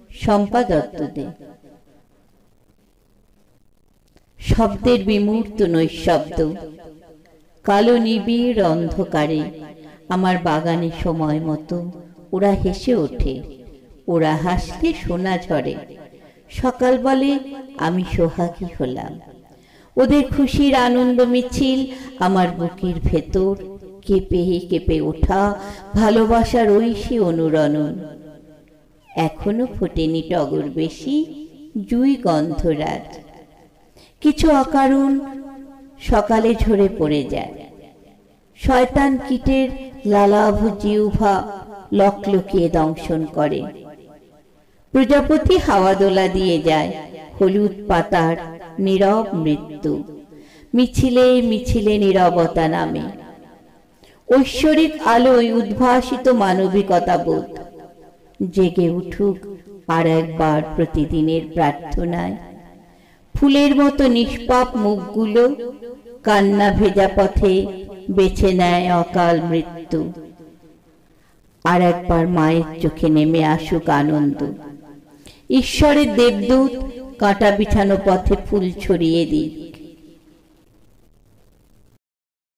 শম্পা দত্ত দে। শব্দের বিমূর্ত নৈশব্দ, কালো নিবিড় অন্ধকারে আমার বাগানে সময় মতো ওরা হেসে ওঠে। ওরা হাসলে সোনা ঝরে। সকাল বলে আমি সোহাগী হলাম। ওদের খুশির আনন্দ মিছিল আমার বুকের ভেতর কেঁপে কেঁপে ওঠা ভালোবাসার ঐশী অনুরণন। এখনো ফোটেনি টগর বেশি, জুই গন্ধরাজ। কিছু অকারণ সকালে ঝরে পড়ে যায়। শয়তান কীটের লালাভ জিহ্বা লকলকিয়ে দংশন করে। প্রজাপতি হাওয়া দোলা দিয়ে যায় হলুদ পাতার নীরব মৃত্যু। মিছিলে মিছিলে নীরবতা নামে। ঐশ্বরিক আলোয় উদ্ভাসিত মানবিকতা বোধ জেগে উঠুক আর একবার প্রতিদিনের প্রার্থনায়। ফুলের মতো নিষ্পাপ মুখগুলো কান্না ভেজা পথে বেছে নেয় অকাল মৃত্যু। আর একবার মায়ের চোখে নেমে আসুক আনন্দ। ঈশ্বরের দেবদূত কাঁটা বিছানো পথে ফুল ছড়িয়ে দিক।